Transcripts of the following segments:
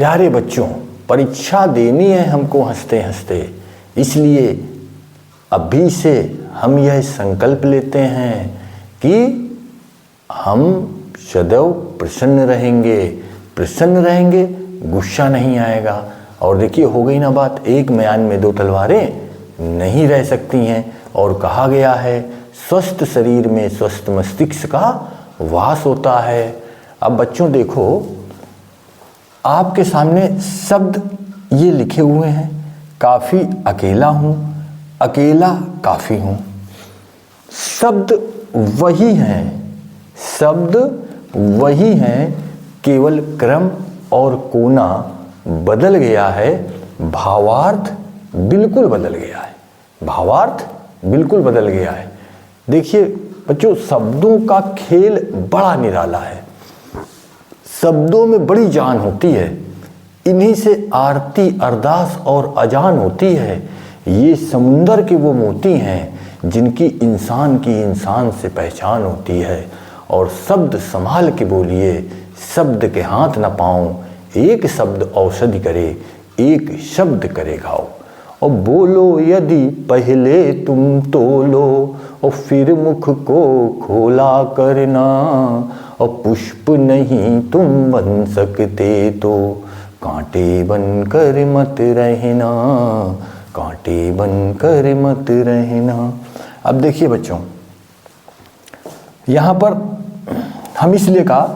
प्यारे बच्चों, परीक्षा देनी है हमको हंसते हंसते, इसलिए अभी से हम यह संकल्प लेते हैं कि हम सदैव प्रसन्न रहेंगे, गुस्सा नहीं आएगा। और देखिए, हो गई ना बात, एक म्यान में दो तलवारें नहीं रह सकती हैं। और कहा गया है स्वस्थ शरीर में स्वस्थ मस्तिष्क का वास होता है। अब बच्चों देखो, आपके सामने शब्द ये लिखे हुए हैं, काफ़ी अकेला हूँ, अकेला काफ़ी हूँ। शब्द वही हैं, केवल क्रम और कोना बदल गया है, भावार्थ बिल्कुल बदल गया है। देखिए बच्चों, शब्दों का खेल बड़ा निराला है, शब्दों में बड़ी जान होती है, इन्हीं से आरती अरदास और अजान होती है। ये समुंदर के वो मोती हैं जिनकी इंसान की इंसान से पहचान होती है। और शब्द संभाल के बोलिए, शब्द के हाथ न पाऊं, एक शब्द औषधि करे, एक शब्द करे घाव। और बोलो यदि पहले तुम तोलो, और फिर मुख को खोला करना, और पुष्प नहीं तुम बन सकते तो कांटे बनकर मत रहना। अब देखिए बच्चों, यहाँ पर हम इसलिए कहा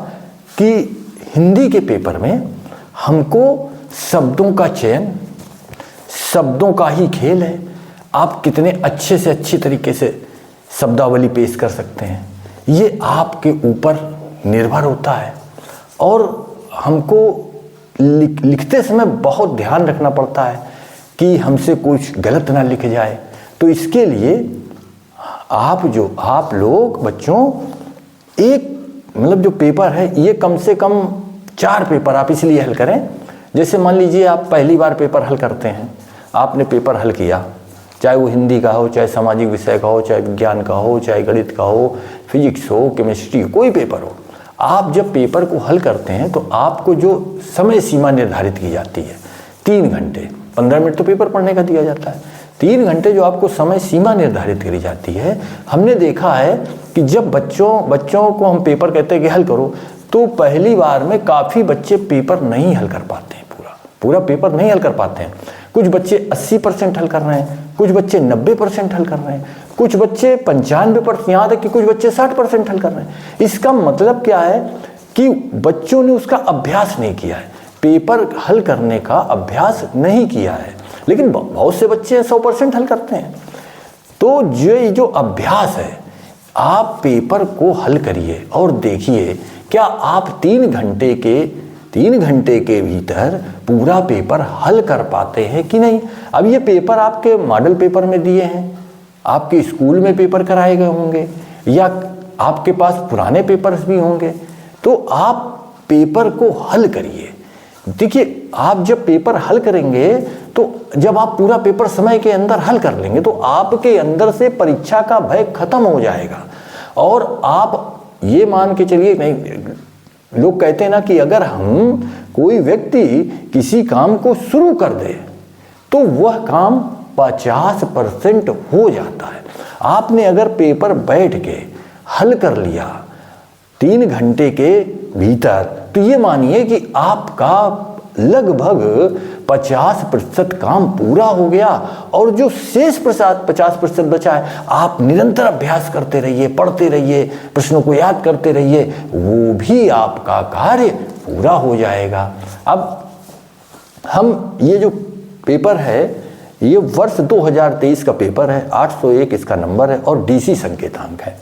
कि हिंदी के पेपर में हमको शब्दों का चयन, शब्दों का ही खेल है। आप कितने अच्छे से अच्छी तरीके से शब्दावली पेश कर सकते हैं, ये आपके ऊपर निर्भर होता है। और हमको लिखते समय बहुत ध्यान रखना पड़ता है कि हमसे कुछ गलत ना लिख जाए। तो इसके लिए आप लोग बच्चों, एक मतलब जो पेपर है, ये कम से कम 4 पेपर आप इसलिए हल करें। जैसे मान लीजिए आप पहली बार पेपर हल करते हैं, आपने पेपर हल किया, चाहे वो हिंदी का हो, चाहे सामाजिक विषय का हो, चाहे विज्ञान का हो, चाहे गणित का हो, फिजिक्स हो, केमिस्ट्री हो, कोई पेपर हो। आप जब पेपर को हल करते हैं तो आपको जो समय सीमा निर्धारित की जाती है 3 घंटे, 15 मिनट तो पेपर पढ़ने का दिया जाता है, 3 घंटे जो आपको समय सीमा निर्धारित करी जाती है। हमने देखा है कि जब बच्चों को हम पेपर कहते हैं कि हल करो, तो पहली बार में काफ़ी बच्चे पेपर नहीं हल कर पाते हैं, पूरा पेपर नहीं हल कर पाते हैं। कुछ बच्चे 80% हल कर रहे हैं, कुछ बच्चे 90% हल कर रहे हैं, कुछ बच्चे 95%, यहाँ तक कि कुछ बच्चे 60% हल कर रहे हैं। इसका मतलब क्या है कि बच्चों ने उसका अभ्यास नहीं किया है, पेपर हल करने का अभ्यास नहीं किया है। लेकिन बहुत से बच्चे 100% हल करते हैं। तो जो अभ्यास है, आप पेपर को हल करिए और देखिए क्या आप 3 घंटे के भीतर पूरा पेपर हल कर पाते हैं कि नहीं। अब ये पेपर आपके मॉडल पेपर में दिए हैं, आपके स्कूल में पेपर कराए गए होंगे, या आपके पास पुराने पेपर्स भी होंगे। तो आप पेपर को हल करिए। देखिए, आप जब पेपर हल करेंगे, तो जब आप पूरा पेपर समय के अंदर हल कर लेंगे, तो आपके अंदर से परीक्षा का भय खत्म हो जाएगा। और आप ये मान के चलिए, नहीं, लोग कहते हैं ना कि अगर हम कोई व्यक्ति किसी काम को शुरू कर दे तो वह काम 50% हो जाता है। आपने अगर पेपर बैठ के हल कर लिया 3 घंटे के भीतर, तो ये मानिए कि आपका लगभग 50% काम पूरा हो गया। और जो शेष 50% बचा है, आप निरंतर अभ्यास करते रहिए, पढ़ते रहिए, प्रश्नों को याद करते रहिए, वो भी आपका कार्य पूरा हो जाएगा। अब हम ये जो पेपर है, ये वर्ष 2023 का पेपर है, 801 इसका नंबर है और DC संकेतांक है।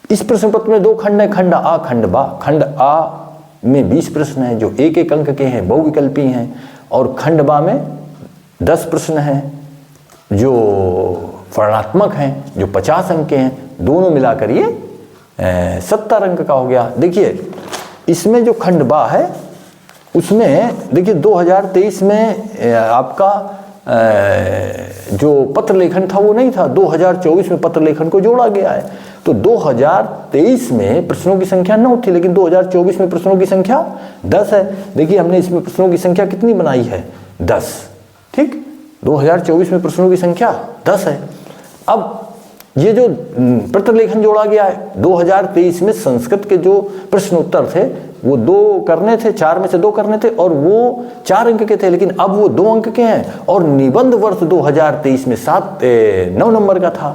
इस प्रश्न पत्र में 2 खंड है, खंड आ, खंड बा। खंड आ में 20 प्रश्न हैं जो 1-1 अंक के हैं, बहुविकल्पी हैं, और खंड बा में 10 प्रश्न हैं जो वर्णनात्मक हैं, जो 50 अंक के हैं। दोनों मिलाकर ये 70 अंक का हो गया। देखिए, इसमें जो खंड बा है, उसमें देखिए 2023 में आपका जो पत्र लेखन था वो नहीं था, 2024 में पत्र लेखन को जोड़ा गया है। तो 2023 में प्रश्नों की संख्या 9 थी, लेकिन 2024 में प्रश्नों की संख्या 10 है। देखिए हमने इसमें प्रश्नों की संख्या कितनी बनाई है, 10। ठीक, 2024 में प्रश्नों की संख्या 10 है। अब ये जो पत्र लेखन जोड़ा गया है, 2023 में संस्कृत के जो प्रश्न उत्तर थे वो 2 करने थे, 4 में से 2 करने थे और वो 4 अंक के थे, लेकिन अब वो 2 अंक के हैं। और निबंध वर्ष 2023 में 9 नंबर का था।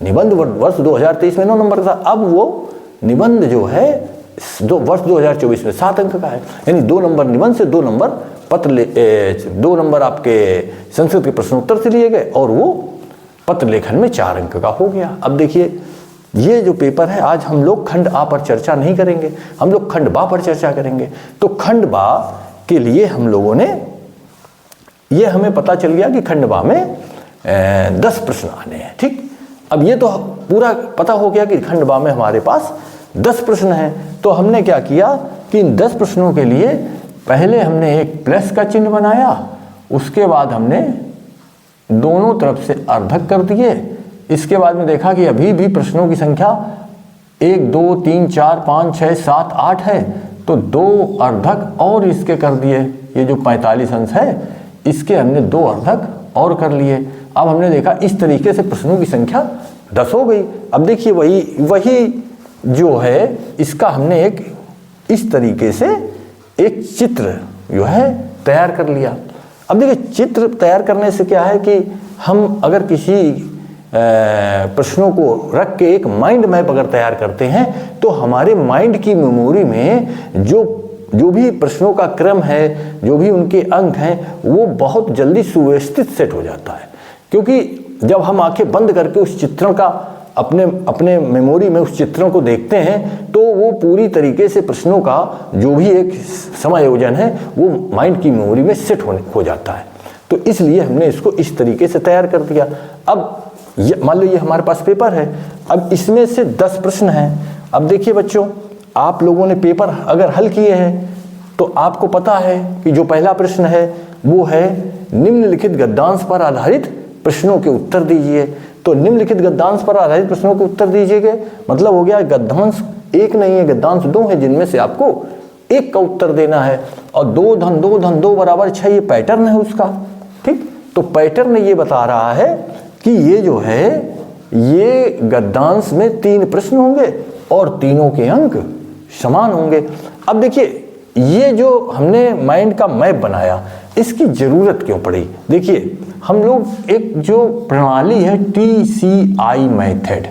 निबंध वर्ष 2023 में 9 नंबर का था, अब वो निबंध जो है वर्ष 2024 में 7 अंक का है। यानी 2 नंबर निबंध से 2 नंबर 2 नंबर आपके संस्कृत के प्रश्न उत्तर से लिए गए और वो पत्र लेखन में 4 अंक का हो गया। अब देखिए ये जो पेपर है, आज हम लोग खंड आ पर चर्चा नहीं करेंगे, हम लोग खंड बा पर चर्चा करेंगे। तो खंड बा के लिए हम लोगों ने, ये हमें पता चल गया कि खंड बा में 10 प्रश्न आने हैं। ठीक, अब ये तो पूरा पता हो गया कि खंड बा में हमारे पास 10 प्रश्न हैं। तो हमने क्या किया कि इन 10 प्रश्नों के लिए पहले हमने एक प्लस का चिन्ह बनाया, उसके बाद हमने दोनों तरफ से अर्धक कर दिए। इसके बाद में देखा कि अभी भी प्रश्नों की संख्या 1 2 3 4 5 6 7 8 है, तो 2 अर्धक और इसके कर दिए। ये जो 45 अंश है इसके हमने 2 अर्धक और कर लिए। अब हमने देखा इस तरीके से प्रश्नों की संख्या 10 हो गई। अब देखिए वही जो है इसका हमने एक इस तरीके से एक चित्र जो है तैयार कर लिया। अब देखिए चित्र तैयार करने से क्या है कि हम अगर किसी प्रश्नों को रख के एक माइंड मैप अगर तैयार करते हैं तो हमारे माइंड की मेमोरी में जो भी प्रश्नों का क्रम है, जो भी उनके अंक हैं, वो बहुत जल्दी सुव्यवस्थित सेट हो जाता है। क्योंकि जब हम आंखें बंद करके उस चित्रण का अपने मेमोरी में उस चित्रों को देखते हैं तो वो पूरी तरीके से प्रश्नों का जो भी एक समायोजन है वो माइंड की मेमोरी में सेट हो जाता है। तो इसलिए हमने इसको इस तरीके से तैयार कर दिया। अब मान लो ये हमारे पास पेपर है, अब इसमें से 10 प्रश्न हैं। अब देखिए बच्चों, आप लोगों ने पेपर अगर हल किए हैं तो आपको पता है कि जो पहला प्रश्न है वो है निम्नलिखित गद्यांश पर आधारित प्रश्नों के उत्तर दीजिए। तो निम्नलिखित गद्यांश पर आधारित प्रश्नों के उत्तर दीजिएगा, मतलब हो गया गद्यांश 1 नहीं है, गद्यांश 2 है, जिनमें से आपको 1 का उत्तर देना है। और 2 धन 2 धन 2 बराबर 6 ये पैटर्न है उसका। ठीक, तो पैटर्न ये बता रहा है कि ये जो है ये गद्यांश में 3 प्रश्न होंगे और तीनों के अंक समान होंगे। अब देखिए ये जो हमने माइंड का मैप बनाया इसकी जरूरत क्यों पड़ी? देखिए हम लोग एक जो प्रणाली है TCI मेथड,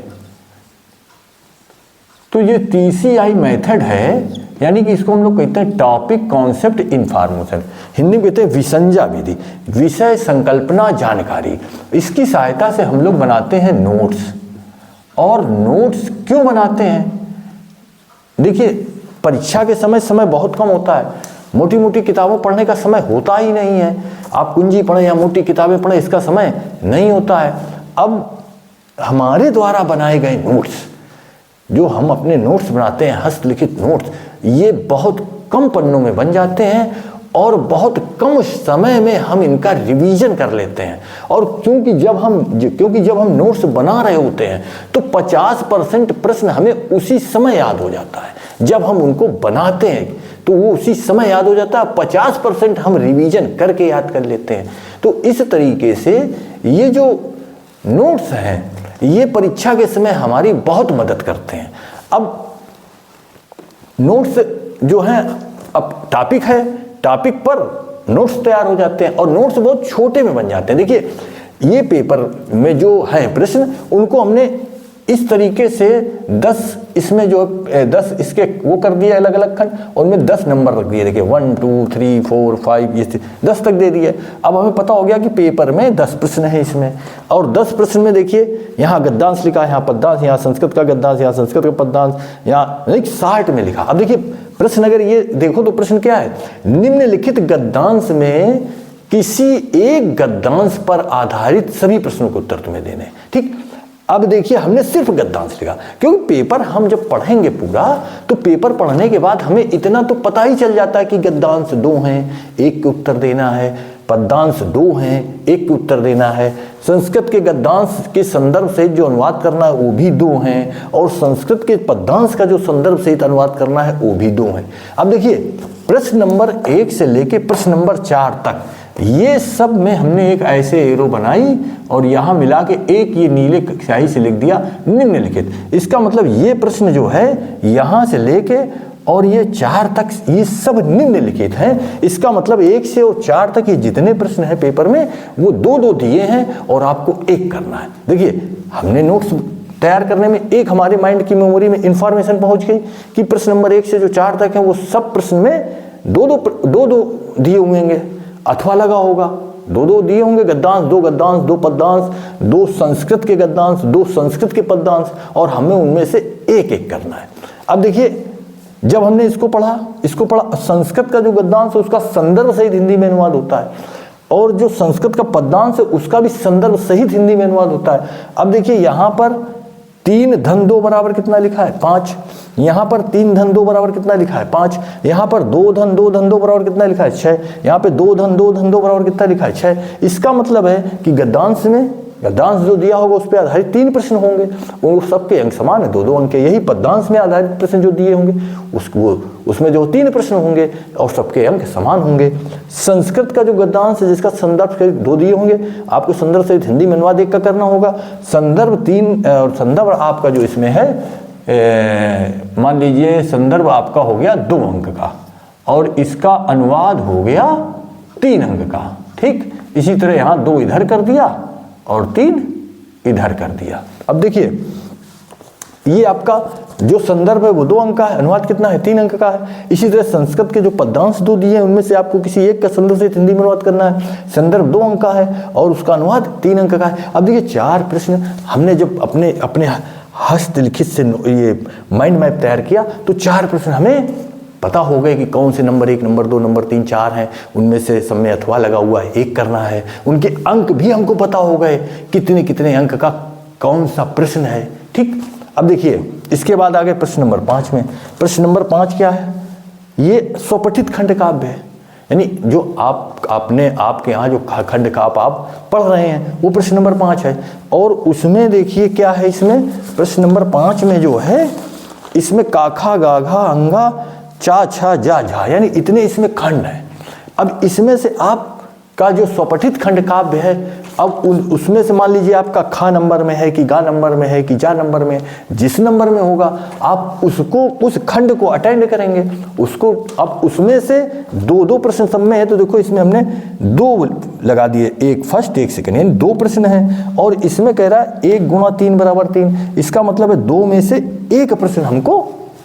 तो ये TCI मेथड है, यानी कि इसको हम लोग कहते हैं टॉपिक कॉन्सेप्ट इंफॉर्मेशन, हिंदी में कहते हैं विसंज्ञा विधि, विषय संकल्पना जानकारी। इसकी सहायता से हम लोग बनाते हैं नोट्स। और नोट्स क्यों बनाते हैं? देखिए परीक्षा के समय बहुत कम होता है, मोटी मोटी किताबों पढ़ने का समय होता ही नहीं है। आप कुंजी पढ़ें या मोटी किताबें पढ़ें, इसका समय नहीं होता है। अब हमारे द्वारा बनाए गए नोट्स, जो हम अपने नोट्स बनाते हैं, हस्तलिखित नोट्स, ये बहुत कम पन्नों में बन जाते हैं और बहुत कम समय में हम इनका रिवीजन कर लेते हैं। और क्योंकि जब हम नोट्स बना रहे होते हैं तो 50% प्रश्न हमें उसी समय याद हो जाता है। जब हम उनको बनाते हैं तो वो उसी समय याद हो जाता है, 50% हम रिवीजन करके याद कर लेते हैं। तो इस तरीके से ये जो नोट्स हैं ये परीक्षा के समय हमारी बहुत मदद करते हैं। अब नोट्स जो हैं, अब टॉपिक है, टॉपिक पर नोट्स तैयार हो जाते हैं और नोट्स बहुत छोटे में बन जाते हैं। देखिए ये पेपर में जो है प्रश्न, उनको हमने इस तरीके से 10 इसमें जो 10 इसके वो कर दिए अलग अलग खंड, उनमें 10 नंबर रख दिए। देखिए 1 2 3 4 5 ये 10 तक दे दिए। अब हमें पता हो गया कि पेपर में 10 प्रश्न है इसमें, और 10 प्रश्न में देखिए यहाँ गद्यांश लिखा है, यहाँ पद्यांश, यहाँ संस्कृत का गद्यांश, यहाँ संस्कृत का पद्यांश, यहाँ 60 में लिखा। अब देखिए प्रश्न अगर ये देखो तो प्रश्न क्या है, निम्नलिखित गद्यांश में किसी एक गद्यांश पर आधारित सभी प्रश्नों के उत्तर तुम्हें देने। ठीक, अब देखिए हमने सिर्फ गद्यांश लिखा, क्योंकि पेपर हम जब पढ़ेंगे पूरा तो पेपर पढ़ने के बाद हमें इतना तो पता ही चल जाता है कि गद्यांश 2 हैं, 1 के उत्तर देना है, पद्यांश 2 हैं, एक के उत्तर देना है। संस्कृत के गद्यांश के संदर्भ सहित जो अनुवाद करना है वो भी 2 हैं, और संस्कृत के पद्यांश का जो संदर्भ सहित अनुवाद करना है वो भी 2 हैं। अब देखिए प्रश्न नंबर 1 से लेके प्रश्न नंबर 4 तक ये सब में हमने एक ऐसे एरो बनाई और यहाँ मिला के एक ये नीले स्याही से लिख दिया निम्नलिखित। इसका मतलब ये प्रश्न जो है यहाँ से लेके और ये 4 तक ये सब निम्नलिखित हैं। इसका मतलब 1 से और 4 तक ये जितने प्रश्न हैं पेपर में वो 2-2 दिए हैं और आपको एक करना है। देखिए हमने नोट्स तैयार करने में एक हमारे माइंड की मेमोरी में इंफॉर्मेशन पहुंच गई कि प्रश्न नंबर 1 से जो 4 तक है वो सब प्रश्न में 2-2 दिए होंगे अथवा लगा होगा, 2-2 दिए होंगे, गद्यांश 2 पद्यांश, 2 संस्कृत के गद्यांश, 2 संस्कृत के पद्यांश, और हमें उनमें से एक एक करना है। अब देखिए जब हमने इसको पढ़ा संस्कृत का जो गद्यांश है उसका संदर्भ सहित हिंदी में अनुवाद होता है, और जो संस्कृत का पद्यांश है उसका भी संदर्भ सहित हिंदी में अनुवाद होता है। अब देखिए यहाँ पर 3 धन 2 बराबर कितना लिखा है 5, यहाँ पर 3 धन 2 बराबर कितना लिखा है 5, यहाँ पर 2 धन 2 बराबर कितना लिखा है 6, यहाँ पे 2 धन 2 बराबर कितना लिखा है 6। इसका मतलब है कि गद्यांश जो दिया होगा उस पर आधारित 3 प्रश्न होंगे, वो सबके अंक समान है 2-2 अंक के। यही पद्यांश में आधारित प्रश्न जो दिए होंगे उसमें जो 3 प्रश्न होंगे और सबके अंक समान होंगे। संस्कृत का जो गद्यांश है जिसका संदर्भ सहित 2 दिए होंगे, आपको संदर्भ सहित हिंदी में अनुवाद 1 का करना होगा। संदर्भ 3 और संदर्भ आपका जो इसमें है मान लीजिए संदर्भ आपका हो गया 2 अंक का और इसका अनुवाद हो गया 3 अंक का। ठीक इसी तरह यहाँ 2 इधर कर दिया और 3 इधर कर दिया। अब देखिए ये आपका जो संदर्भ है वो 2 अंक का है, अनुवाद कितना है 3 अंक का है। इसी तरह संस्कृत के जो पद्यांश 2 दिए हैं उनमें से आपको किसी एक का संदर्भ से हिंदी में अनुवाद करना है, संदर्भ 2 अंक का है और उसका अनुवाद 3 अंक का है। अब देखिए 4 प्रश्न हमने जब अपने हस्तलिखित से ये माइंड मैप तैयार किया तो 4 प्रश्न हमें पता हो गए कि कौन से नंबर 1, नंबर 2, नंबर 3, 4 हैं, उनमें से सब में अथवा लगा हुआ है 1 करना है। उनके अंक भी हमको पता हो गए कितने अंक का कौन सा प्रश्न है। ठीक अब देखिए इसके बाद आगे प्रश्न नंबर 5 में। प्रश्न नंबर 5 क्या है, ये स्वपठित खंड काव्य है, यानी जो आपके यहाँ जो खंड काव्य आप पढ़ रहे हैं वो प्रश्न नंबर 5 है। और उसमें देखिए क्या है, इसमें प्रश्न नंबर 5 में जो है इसमें काखा गाघा अंगा चा छा जा झा यानी इतने इसमें खंड हैं। अब इसमें से आपका जो स्वपठित खंड काव्य है अब उसमें से मान लीजिए आपका खा नंबर में है कि गा नंबर में है कि जा नंबर में, जिस नंबर में होगा आप उसको उस खंड को अटेंड करेंगे उसको। अब उसमें से 2-2 प्रश्न सब में है तो देखो इसमें हमने 2 लगा दिए, एक फर्स्ट एक सेकंड, यानी 2 प्रश्न हैं। और इसमें कह रहा है 1 गुणा 3 बराबर 3, इसका मतलब है 2 में से 1 प्रश्न हमको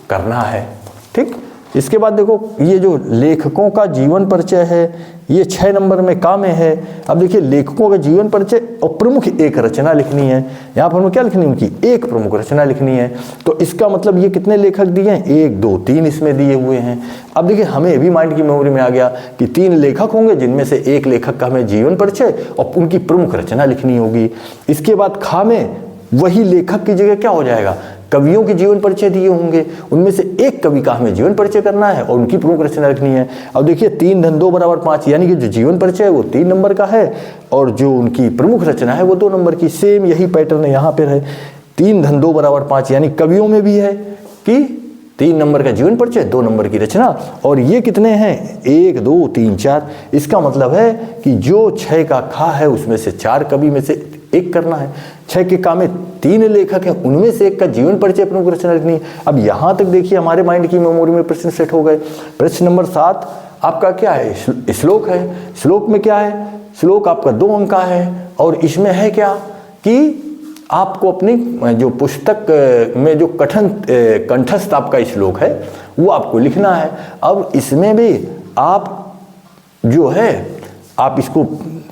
करना है। ठीक इसके बाद देखो ये जो लेखकों का जीवन परिचय है ये 6 नंबर में का में है। अब देखिए लेखकों का जीवन परिचय और प्रमुख एक रचना लिखनी है, यहाँ पर हमें क्या लिखनी है उनकी एक प्रमुख रचना लिखनी है। तो इसका मतलब ये कितने लेखक दिए हैं 1, 2, 3 इसमें दिए हुए हैं। अब देखिए हमें भी माइंड की मेमोरी में आ गया कि 3 लेखक होंगे जिनमें से एक लेखक का हमें जीवन परिचय और उनकी प्रमुख रचना लिखनी होगी। इसके बाद खा में वही लेखक की जगह क्या हो जाएगा कवियों के जीवन परिचय दिए होंगे, उनमें से एक कवि का हमें जीवन परिचय करना है और उनकी प्रमुख रचना लिखनी है। अब देखिए 3 धन 2 बराबर 5 यानी कि जो जीवन परिचय है वो 3 नंबर का है और जो उनकी प्रमुख रचना है वो 2 नंबर की। सेम यही पैटर्न यहाँ पर है, 3 धन 2 बराबर 5 यानी कवियों में भी है कि 3 नंबर का जीवन परिचय 2 नंबर की रचना। और ये कितने हैं 1, 2, 3, 4, इसका मतलब है कि जो 6 का खा है उसमें से 4 कवि में से 1 करना है। 6 के का में 3 लेखक हैं उनमें से 1 का जीवन परिचय प्रमुख रचना लिखनी है। अब यहाँ तक देखिए हमारे माइंड की मेमोरी में प्रश्न सेट हो गए। प्रश्न नंबर 7 आपका क्या है श्लोक है। श्लोक में क्या है, श्लोक आपका 2 अंक का है और इसमें है क्या कि आपको अपनी जो पुस्तक में जो कंठस्थ आपका श्लोक है वो आपको लिखना है। अब इसमें भी आप जो है आप इसको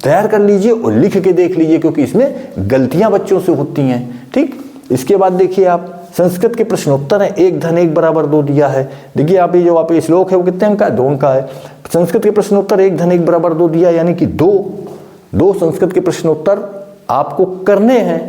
तैयार कर लीजिए और लिख के देख लीजिए क्योंकि इसमें गलतियां बच्चों से होती हैं। ठीक इसके बाद देखिए आप संस्कृत के प्रश्नोत्तर हैं 1 धन 1 बराबर 2 दिया है। देखिए आप ये जो आप श्लोक है वो कितने अंक का है 2 अंक का है। संस्कृत के प्रश्नोत्तर 1 धन 1 बराबर 2 दिया यानी कि 2 संस्कृत के प्रश्नोत्तर आपको करने हैं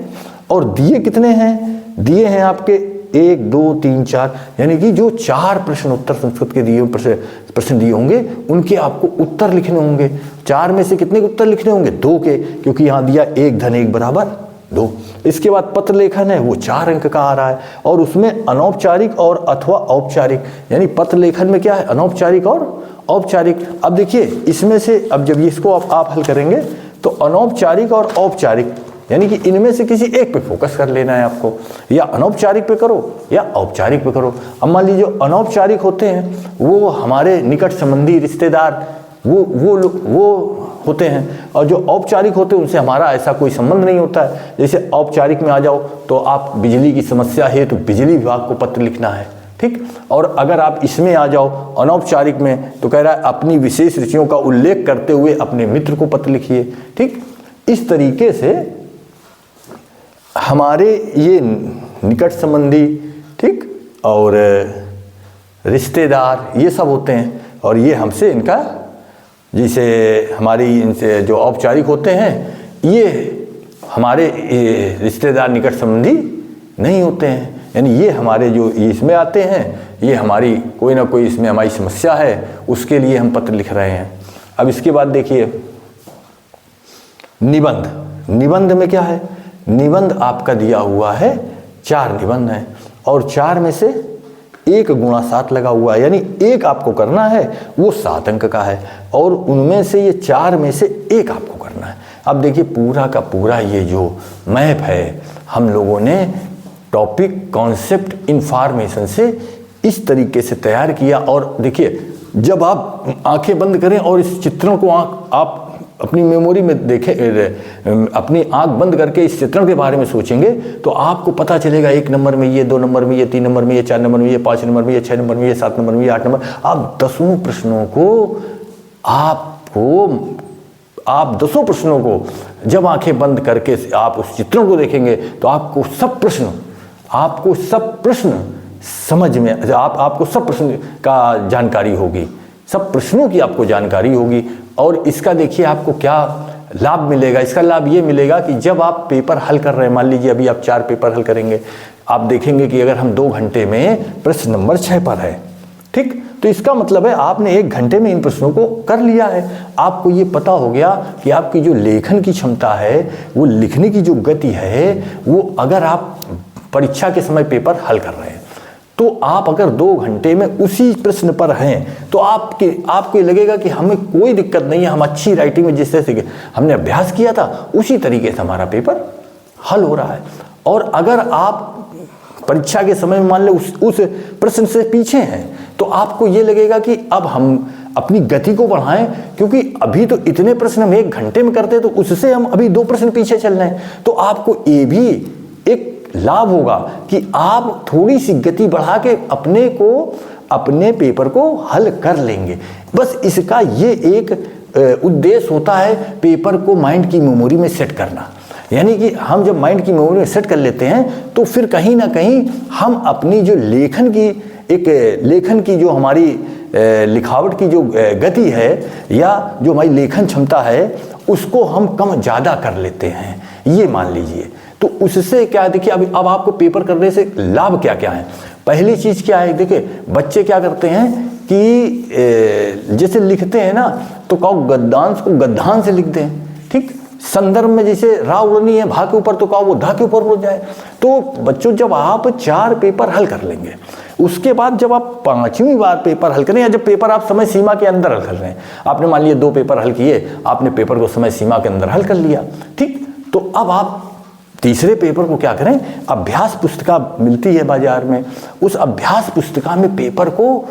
और दिए कितने हैं, दिए हैं आपके 1 2 3 4, यानी कि जो 4 प्रश्न उत्तर संस्कृत के दिए प्रश्न दिए होंगे उनके आपको उत्तर लिखने होंगे। 4 में से कितने के उत्तर लिखने होंगे? 2 के, क्योंकि यहाँ दिया 1 धन 1 बराबर 2। इसके बाद पत्र लेखन है, वो 4 अंक का आ रहा है, और उसमें अनौपचारिक और अथवा औपचारिक, यानी पत्र लेखन में क्या है? अनौपचारिक और औपचारिक। अब देखिए इसमें से, अब जब इसको आप हल करेंगे तो अनौपचारिक और औपचारिक, यानी कि इनमें से किसी एक पे फोकस कर लेना है आपको, या अनौपचारिक पे करो या औपचारिक पे करो। अब मान लीजिए जो अनौपचारिक होते हैं वो हमारे निकट संबंधी रिश्तेदार वो होते हैं, और जो औपचारिक होते हैं उनसे हमारा ऐसा कोई संबंध नहीं होता है। जैसे औपचारिक में आ जाओ तो आप बिजली की समस्या है तो बिजली विभाग को पत्र लिखना है, ठीक। और अगर आप इसमें आ जाओ अनौपचारिक में, तो कह रहा है अपनी विशेष रुचियों का उल्लेख करते हुए अपने मित्र को पत्र लिखिए, ठीक। इस तरीके से हमारे ये निकट संबंधी, ठीक, और रिश्तेदार ये सब होते हैं, और ये हमसे इनका, जैसे हमारी इनसे जो औपचारिक होते हैं ये हमारे रिश्तेदार निकट संबंधी नहीं होते हैं, यानी ये हमारे जो इसमें आते हैं, ये हमारी कोई ना कोई इसमें हमारी समस्या है, उसके लिए हम पत्र लिख रहे हैं। अब इसके बाद देखिए निबंध। निबंध में क्या है? निबंध आपका दिया हुआ है 4 निबंध हैं, और 4 में से 1 गुणा 7 लगा हुआ है, यानी 1 आपको करना है, वो 7 अंक का है, और उनमें से ये 4 में से 1 आपको करना है। अब देखिए पूरा का पूरा ये जो मैप है हम लोगों ने टॉपिक कॉन्सेप्ट इंफॉर्मेशन से इस तरीके से तैयार किया। और देखिए जब आप आंखें बंद करें और इस चित्रों को आप अपनी मेमोरी में देखें, अपनी आंख बंद करके इस चित्रण के बारे में सोचेंगे, तो आपको पता चलेगा 1 नंबर में ये, 2 नंबर में ये, 3 नंबर में ये, 4 नंबर में ये, 5 नंबर में ये, 6 नंबर में ये, 7 नंबर में ये, 8 नंबर। आप 10 प्रश्नों को जब आंखें बंद करके आप उस चित्रों को देखेंगे तो आपको सब प्रश्न समझ में, आपको सब प्रश्न का जानकारी होगी, सब प्रश्नों की आपको जानकारी होगी। और इसका देखिए आपको क्या लाभ मिलेगा? इसका लाभ ये मिलेगा कि जब आप पेपर हल कर रहे हैं, मान लीजिए अभी आप 4 पेपर हल करेंगे, आप देखेंगे कि अगर हम 2 घंटे में प्रश्न नंबर 6 पर है, ठीक, तो इसका मतलब है आपने 1 घंटे में इन प्रश्नों को कर लिया है। आपको ये पता हो गया कि आपकी जो लेखन की क्षमता है, वो लिखने की जो गति है, वो अगर आप परीक्षा के समय पेपर हल कर रहे हैं तो आप अगर 2 घंटे में उसी प्रश्न पर हैं तो आपको लगेगा कि हमें कोई दिक्कत नहीं है, हम अच्छी राइटिंग में जिस तरह से हमने अभ्यास किया था उसी तरीके से हमारा पेपर हल हो रहा है। और अगर आप परीक्षा के समय में मान लो उस प्रश्न से पीछे हैं तो आपको ये लगेगा कि अब हम अपनी गति को बढ़ाएं, क्योंकि अभी तो इतने प्रश्न हम 1 घंटे में करते हैं तो उससे हम अभी 2 प्रश्न पीछे चल रहे हैं। तो आपको ये भी एक लाभ होगा कि आप थोड़ी सी गति बढ़ा के अपने पेपर को हल कर लेंगे। बस इसका ये एक उद्देश्य होता है, पेपर को माइंड की मेमोरी में सेट करना। यानी कि हम जब माइंड की मेमोरी में सेट कर लेते हैं तो फिर कहीं ना कहीं हम अपनी जो लेखन की जो हमारी लिखावट की जो गति है या जो हमारी लेखन क्षमता है उसको हम कम ज़्यादा कर लेते हैं, ये मान लीजिए। तो उससे क्या है, देखिए अब आपको पेपर करने से लाभ क्या क्या है। पहली चीज़ क्या है, देखिए बच्चे क्या करते हैं कि जैसे लिखते हैं ना तो कहो गद्यांश को गद्यांश से लिख दें, ठीक। संदर्भ में जैसे रा उड़नी है भा के ऊपर तो कहो वो धा के ऊपर उड़ जाए। तो बच्चों जब आप 4 पेपर हल कर लेंगे, उसके बाद जब आप 5वीं बार पेपर हल करें या जब पेपर आप समय सीमा के अंदर हल कर रहे हैं, आपने मान लिया 2 पेपर हल किए, आपने पेपर को समय सीमा के अंदर हल कर लिया, ठीक। तो अब आप तीसरे पेपर को क्या करें, अभ्यास पुस्तिका मिलती है बाजार में, उस अभ्यास पुस्तिका में पेपर को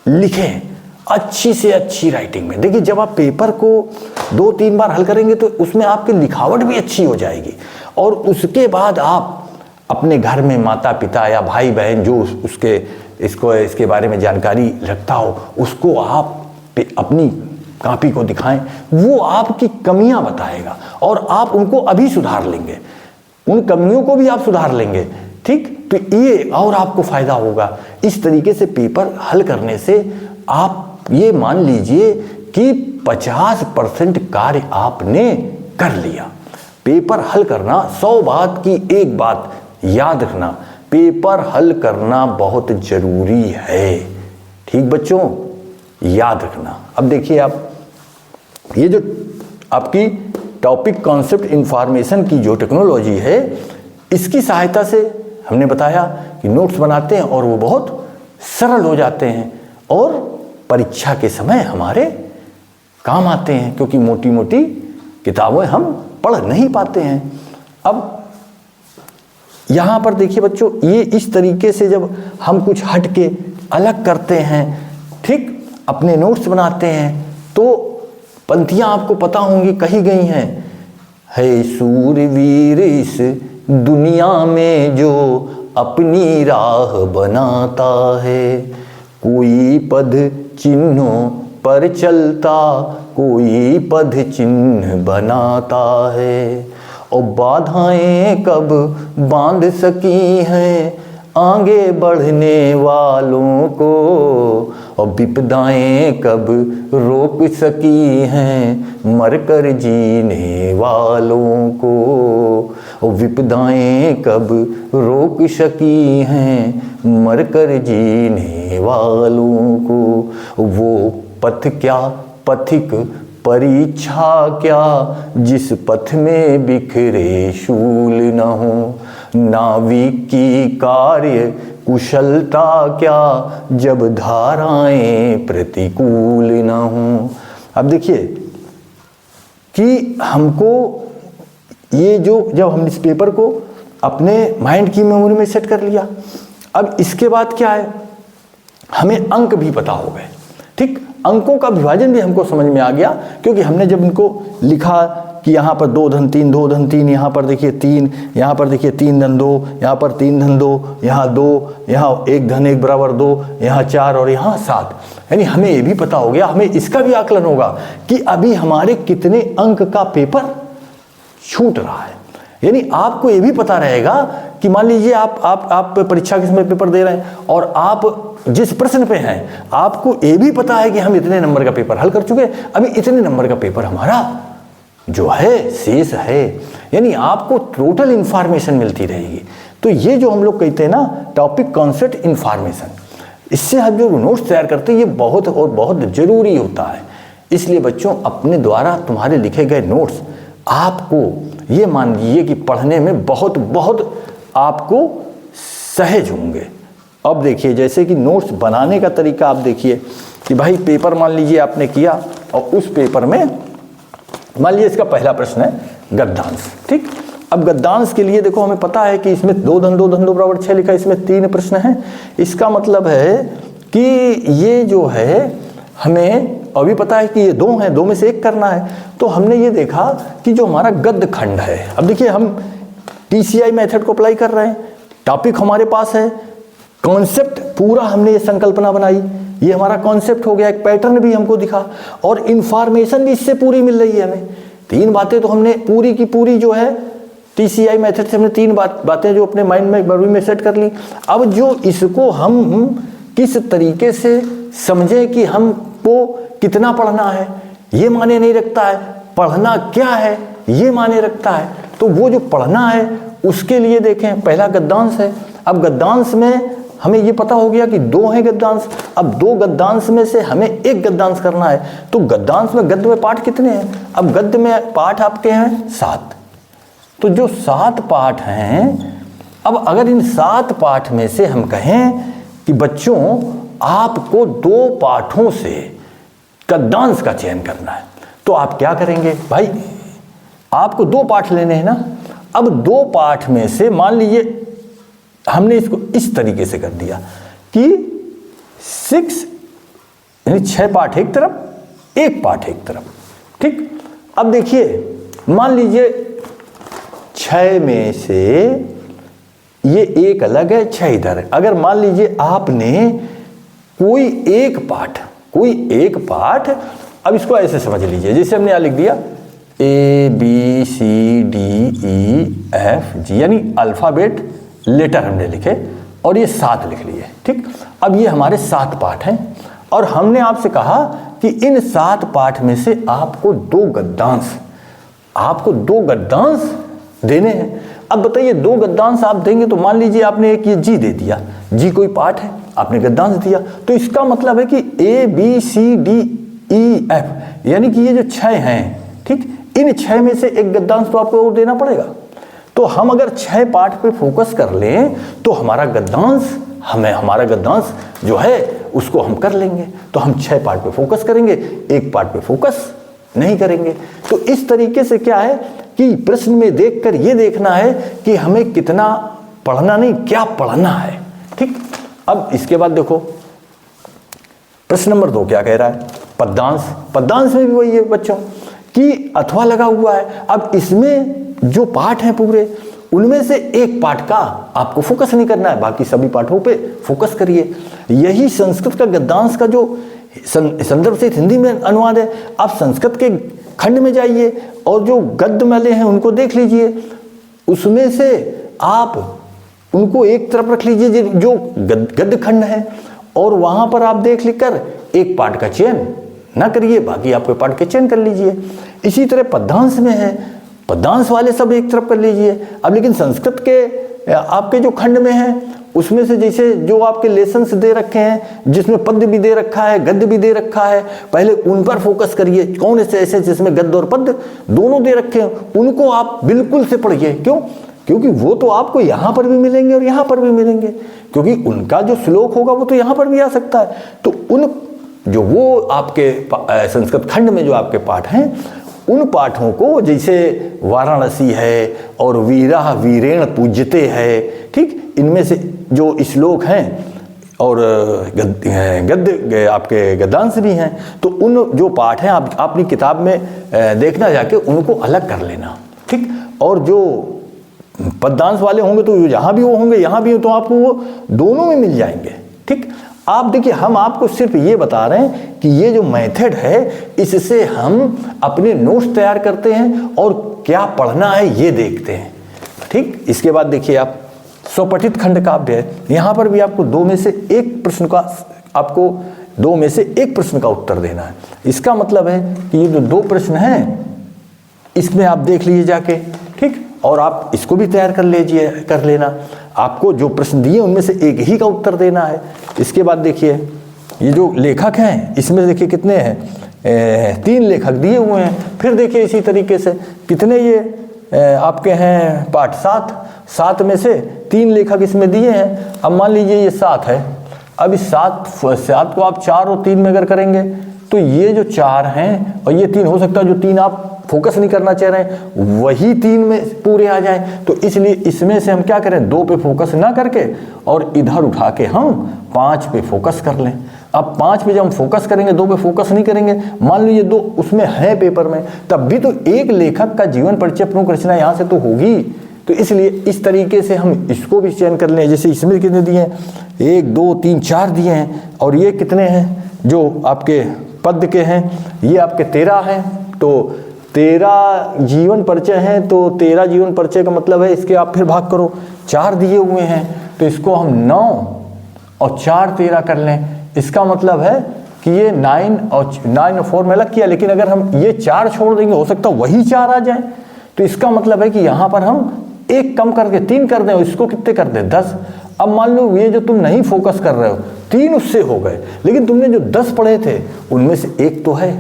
लिखें अच्छी से अच्छी राइटिंग में। देखिए जब आप पेपर को 2-3 बार हल करेंगे तो उसमें आपकी लिखावट भी अच्छी हो जाएगी, और उसके बाद आप अपने घर में माता पिता या भाई बहन जो इसके बारे में जानकारी रखता हो उसको आप अपनी कॉपी को दिखाएं, वो आपकी कमियां बताएगा और आप उनको अभी सुधार लेंगे, उन कमियों को भी आप सुधार लेंगे, ठीक। तो ये और आपको फायदा होगा। इस तरीके से पेपर हल करने से आप ये मान लीजिए कि 50% कार्य आपने कर लिया। पेपर हल करना 100 बात की एक बात याद रखना पेपर हल करना बहुत जरूरी है। ठीक बच्चों, याद रखना। अब देखिए आप, ये जो आपकी टॉपिक कॉन्सेप्ट इंफॉर्मेशन की जो टेक्नोलॉजी है, इसकी सहायता से हमने बताया कि नोट्स बनाते हैं और वो बहुत सरल हो जाते हैं और परीक्षा के समय हमारे काम आते हैं, क्योंकि मोटी मोटी किताबें हम पढ़ नहीं पाते हैं। अब यहाँ पर देखिए बच्चों, ये इस तरीके से जब हम कुछ हट के अलग करते हैं, ठीक, अपने नोट्स बनाते हैं, तो पंक्तियाँ आपको पता होंगी कही गई हैं, है सूरवीर इस दुनिया में जो अपनी राह बनाता है, कोई पद चिन्हों पर चलता, कोई पद चिन्ह बनाता है, और बाधाएं कब बांध सकी हैं आगे बढ़ने वालों को, और विपदाएं कब रोक सकी हैं मरकर जीने वालों को, और विपदाएं कब रोक सकी हैं मरकर जीने वालों को। वो पथ क्या पथिक परीक्षा क्या, जिस पथ में बिखरे शूल न हो, नाविक की कार्य कुशलता क्या, जब धाराएं प्रतिकूल न हो। अब देखिए कि हमको ये जो, जब हम इस पेपर को अपने माइंड की मेमोरी में सेट कर लिया, अब इसके बाद क्या है, हमें अंक भी पता हो गए। ठीक, अंकों का विभाजन भी हमको समझ में आ गया, क्योंकि हमने जब इनको लिखा कि यहाँ पर 2 धन 3, 2 धन 3, यहाँ पर देखिए 3, यहाँ पर देखिए 3 धन 2, यहाँ पर 3 धन 2, यहाँ 2, यहाँ 1 धन 1 बराबर 2, यहाँ 4 और यहाँ 7। यानी हमें ये भी पता हो गया, हमें इसका भी आकलन होगा कि अभी हमारे कितने अंक का पेपर छूट रहा है। यानी आपको ये भी पता रहेगा कि मान लीजिए आप परीक्षा के समय पेपर दे रहे हैं और आप जिस प्रश्न पे हैं, आपको ये भी पता है कि हम इतने नंबर का पेपर हल कर चुके, अभी इतने नंबर का पेपर हमारा जो है शेष है। यानी आपको टोटल इंफॉर्मेशन मिलती रहेगी। तो ये जो हम लोग कहते हैं ना टॉपिक कॉन्सेप्ट इंफॉर्मेशन, इससे हम जो नोट्स तैयार करते हैं ये बहुत और बहुत जरूरी होता है। इसलिए बच्चों, अपने द्वारा तुम्हारे लिखे गए नोट्स आपको ये मान लीजिए कि पढ़ने में बहुत बहुत आपको सहज होंगे। अब देखिए, जैसे कि नोट्स बनाने का तरीका आप देखिए कि भाई पेपर मान लीजिए आपने किया और उस पेपर में मान लीजिए इसका पहला प्रश्न है गद्यांश। ठीक, अब गद्यांश के लिए देखो हमें पता है कि इसमें 2 धन 2 धन 2 बराबर 6 लिखा है, इसमें 3 प्रश्न हैं। इसका मतलब है कि ये जो है हमें अभी पता है कि ये 2 हैं, 2 में से 1 करना है। तो हमने ये देखा कि जो हमारा गद्य खंड है, अब देखिए हम TCI मेथड को अप्लाई कर रहे हैं, टॉपिक हमारे पास है, कॉन्सेप्ट पूरा हमने ये संकल्पना बनाई, ये हमारा कॉन्सेप्ट हो गया, एक पैटर्न भी हमको दिखा और इंफॉर्मेशन भी इससे पूरी मिल रही है हमें। 3 बातें तो हमने पूरी की पूरी जो है TCI मेथड से हमने 3 बातें जो अपने माइंड में मेमोरी में सेट कर ली। अब जो इसको हम किस तरीके से समझे कि हमको कितना पढ़ना है ये माने नहीं रखता है, पढ़ना क्या है ये माने रखता है। तो वो जो पढ़ना है उसके लिए देखें, पहला गद्यांश है। अब गद्यांश में हमें ये पता हो गया कि 2 हैं गद्यांश। अब 2 गद्यांश में से हमें 1 गद्यांश करना है। तो गद्यांश में गद्य में पाठ कितने हैं? अब गद्य में पाठ आपके हैं 7। तो जो 7 पाठ हैं, अब अगर इन 7 पाठ में से हम कहें कि बच्चों आपको 2 पाठों से गद्यांश का चयन करना है, तो आप क्या करेंगे? भाई आपको 2 पाठ लेने हैं ना। अब 2 पाठ में से मान लीजिए हमने इसको इस तरीके से कर दिया कि 6 यानी 6 पाठ एक तरफ, 1 पाठ एक तरफ। ठीक, अब देखिए मान लीजिए 6 में से ये 1 अलग है, 6 इधर है। अगर मान लीजिए आपने कोई एक पाठ, अब इसको ऐसे समझ लीजिए, जैसे हमने यहां लिख दिया ABCDEFG यानी अल्फाबेट लेटर हमने लिखे और ये 7 लिख लिए। ठीक, अब ये हमारे 7 पाठ हैं और हमने आपसे कहा कि इन 7 पाठ में से आपको 2 गद्यांश देने हैं। अब बताइए दो गद्यांश आप देंगे तो मान लीजिए आपने एक ये जी दे दिया, जी कोई पाठ है, आपने गद्यांश दिया, तो इसका मतलब है कि A B C D E F, यानी कि ये जो 6 हैं, ठीक, इन 6 में से एक गद्यांश तो आपको और देना पड़ेगा। तो हम अगर 6 पाठ पे फोकस कर लें तो हमारा गद्यांश जो है उसको हम कर लेंगे। तो हम 6 पाठ पे फोकस करेंगे, एक पाठ पे फोकस नहीं करेंगे। तो इस तरीके से क्या है कि प्रश्न में देखकर ये देखना है कि हमें कितना पढ़ना, नहीं क्या पढ़ना है, ठीक। अब इसके बाद देखो प्रश्न नंबर 2 क्या कह रहा है, पद्यांश में भी वही है बच्चों कि अथवा लगा हुआ है। अब इसमें जो पाठ हैं पूरे, उनमें से एक पाठ का आपको फोकस नहीं करना है, बाकी सभी पाठों पे फोकस करिए। यही संस्कृत का गद्यांश का जो संदर्भ से हिंदी में अनुवाद है। आप संस्कृत के खंड में जाइए और जो गद्य वाले हैं उनको देख लीजिए, उसमें से आप उनको एक तरफ रख लीजिए जो गद्य खंड है, और वहां पर आप देख लिखकर एक पाठ का चयन ना करिए, बाकी आपके पाठ के चयन कर लीजिए। इसी तरह पद्यांश में है, पद्यांश वाले सब एक तरफ कर लीजिए। अब लेकिन संस्कृत के आपके जो खंड में है उसमें से जैसे जो आपके लेसन्स दे रखे हैं, जिसमें पद्य भी दे रखा है, गद्य भी दे रखा है, पहले उन पर फोकस करिए। कौन से ऐसे जिसमें गद्य और पद्य दोनों दे रखे हैं, उनको आप बिल्कुल से पढ़िए। क्यों? क्योंकि वो तो आपको यहाँ पर भी मिलेंगे और यहाँ पर भी मिलेंगे, क्योंकि उनका जो श्लोक होगा वो तो यहाँ पर भी आ सकता है। तो उन जो वो आपके संस्कृत खंड में जो आपके पाठ हैं, उन पाठों को, जैसे वाराणसी है और वीरा वीरेण पूज्यते है, ठीक, इनमें से जो श्लोक हैं और गद्य आपके गद्यांश भी हैं, तो उन जो पाठ हैं आप अपनी किताब में देखना जाके उनको अलग कर लेना, ठीक। और जो पद्यांश वाले होंगे तो यहाँ भी वो होंगे, यहाँ भी, तो आपको वो दोनों में मिल जाएंगे, ठीक। आप देखिए, हम आपको सिर्फ ये बता रहे हैं कि ये जो मेथड है इससे हम अपने नोट्स तैयार करते हैं और क्या पढ़ना है ये देखते हैं, ठीक। इसके बाद देखिए आप स्वपठित खंड काव्य है, यहाँ पर भी आपको 2 में से 1 प्रश्न का, आपको 2 में से 1 प्रश्न का उत्तर देना है। इसका मतलब है कि ये जो 2 प्रश्न हैं इसमें आप देख लीजिए जाके, ठीक, और आप इसको भी तैयार कर लेना। आपको जो प्रश्न दिए उनमें से एक ही का उत्तर देना है। इसके बाद देखिए ये जो लेखक हैं इसमें देखिए कितने हैं, 3 लेखक दिए हुए हैं। फिर देखिए इसी तरीके से कितने ये आपके हैं पाठ 7 में से 3 लेखक इसमें दिए हैं। अब मान लीजिए ये 7 है, अब इस 7 को आप 4 और 3 में अगर करेंगे तो ये जो 4 हैं और ये 3, हो सकता है जो 3 आप फोकस नहीं करना चाह रहे हैं वही 3 में पूरे आ जाए। तो इसलिए इसमें से हम क्या करें, 2 पे फोकस ना करके और इधर उठा के हम 5 पे फोकस कर लें। अब 5 पे जब हम फोकस करेंगे, 2 पे फोकस नहीं करेंगे, मान लीजिए 2 उसमें है पेपर में, तब भी तो एक लेखक का जीवन परिचय प्रमुख रचना यहाँ से तो होगी। तो इसलिए इस तरीके से हम इसको भी चयन कर लें। जैसे इसमें कितने दिए हैं, 1 2 3 4 दिए हैं, और ये कितने हैं जो आपके पद्य के हैं, ये आपके 13 हैं। तो 13 जीवन परिचय हैं, तो 13 जीवन परिचय का मतलब है इसके आप फिर भाग करो, 4 दिए हुए हैं, तो इसको हम 9 और 4 13 कर लें। इसका मतलब है कि ये 9 और 4 में अलग किया, लेकिन अगर हम ये 4 छोड़ देंगे हो सकता है वही 4 आ जाए। तो इसका मतलब है कि यहाँ पर हम 1 कम करके 3 कर दें और इसको कितने कर दें, 10। अब मान लो ये जो तुम नहीं फोकस कर रहे हो, 3 उससे हो गए, लेकिन तुमने जो 10 पढ़े थे उनमें से 1 तो है।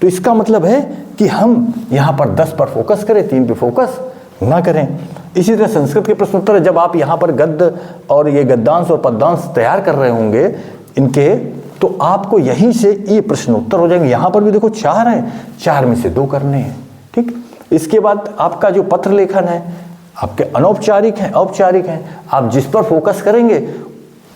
तो इसका मतलब है कि हम यहाँ पर 10 पर फोकस करें, 3 पे फोकस ना करें। इसी तरह संस्कृत के प्रश्न उत्तर, जब आप यहाँ पर गद्य और ये गद्यांश और पद्यांश तैयार कर रहे होंगे इनके, तो आपको यहीं से ये प्रश्न उत्तर हो जाएंगे। यहाँ पर भी देखो 4 हैं, 4 में से 2 करने हैं, ठीक। इसके बाद आपका जो पत्र लेखन है, आपके अनौपचारिक हैं, औपचारिक हैं, आप जिस पर फोकस करेंगे,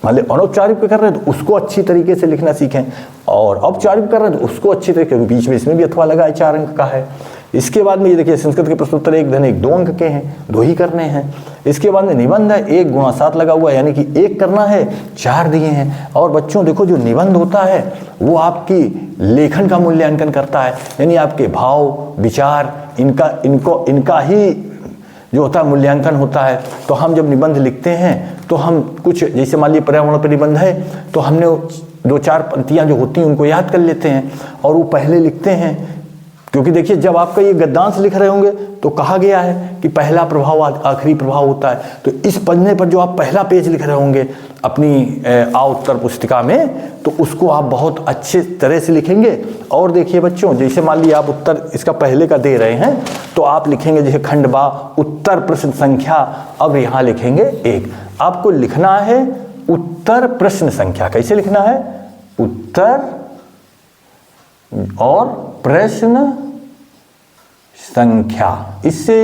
मतलब अनौपचारिक पे कर रहे हैं तो उसको अच्छी तरीके से लिखना सीखें, और औपचारिक कर रहे हैं तो उसको अच्छी तरीके, बीच में इसमें भी अथवा लगा है, 4 अंक का है। इसके बाद में ये देखिए संस्कृत के प्रश्न उत्तर 1 1 2 अंक के हैं, 2 ही करने हैं। इसके बाद में निबंध है, 1 × 7 लगा हुआ है, यानी कि 1 करना है, 4 दिए हैं। और बच्चों देखो जो निबंध होता है वो आपकी लेखन का मूल्यांकन करता है, यानी आपके भाव विचार इनका ही जो होता है मूल्यांकन होता है। तो हम जब निबंध लिखते हैं तो हम कुछ, जैसे मान लीजिए पर्यावरण पर निबंध है तो हमने 2-4 पंक्तियां जो होती हैं उनको याद कर लेते हैं और वो पहले लिखते हैं, क्योंकि देखिए जब आपका ये गद्यांश लिख रहे होंगे तो कहा गया है कि पहला प्रभाव आखिरी प्रभाव होता है। तो इस पन्ने पर जो आप पहला पेज लिख रहे होंगे अपनी उत्तर पुस्तिका में, तो उसको आप बहुत अच्छे तरह से लिखेंगे। और देखिए बच्चों, जैसे मान लीजिए आप उत्तर इसका पहले का दे रहे हैं तो आप लिखेंगे जैसे खंड बा उत्तर प्रश्न संख्या, अब यहाँ लिखेंगे 1। आपको लिखना है उत्तर प्रश्न संख्या। कैसे लिखना है? उत्तर और प्रश्न संख्या, इससे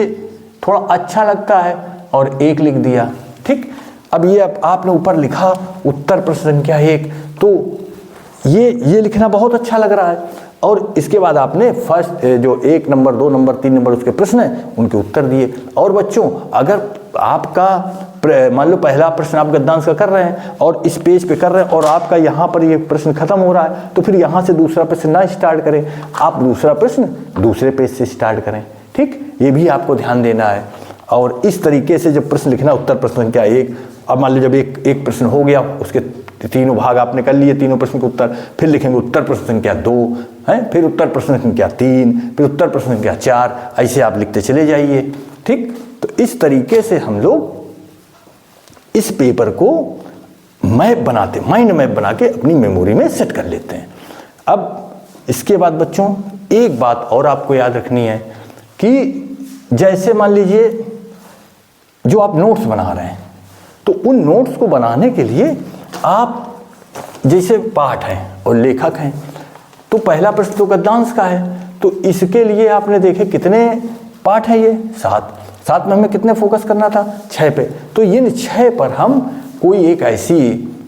थोड़ा अच्छा लगता है, और 1 लिख दिया। ठीक, अब ये आपने ऊपर लिखा उत्तर प्रश्न संख्या 1, तो ये लिखना बहुत अच्छा लग रहा है। और इसके बाद आपने फर्स्ट जो 1 नंबर 2 नंबर 3 नंबर उसके प्रश्न हैं उनके उत्तर दिए। और बच्चों अगर आपका मान लो पहला प्रश्न आप गद्यांश का कर रहे हैं और इस पेज पे कर रहे हैं और आपका यहाँ पर ये प्रश्न खत्म हो रहा है, तो फिर यहाँ से दूसरा प्रश्न ना स्टार्ट करें, आप दूसरा प्रश्न दूसरे पेज से स्टार्ट करें। ठीक, ये भी आपको ध्यान देना है। और इस तरीके से जब प्रश्न लिखना उत्तर प्रश्न संख्या 1, अब मान लो जब एक प्रश्न हो गया, उसके तीनों भाग आपने कर लिए, तीनों प्रश्न के उत्तर, फिर लिखेंगे उत्तर प्रश्न संख्या 2 है, फिर उत्तर प्रश्न संख्या 3, फिर उत्तर प्रश्न संख्या 4, ऐसे आप लिखते चले जाइए। ठीक, तो इस तरीके से हम लोग इस पेपर को मैप बनाते, माइंड मैप बना के अपनी मेमोरी में सेट कर लेते हैं। अब इसके बाद बच्चों एक बात और आपको याद रखनी है कि जैसे मान लीजिए जो आप नोट्स बना रहे हैं, तो उन नोट्स को बनाने के लिए आप जैसे पाठ हैं और लेखक हैं, तो पहला प्रश्न तो गद्यांश का है, तो इसके लिए आपने देखे कितने पाठ हैं, ये 7 में हमें कितने फोकस करना था? 6 पे। तो इन 6 पर हम कोई एक ऐसी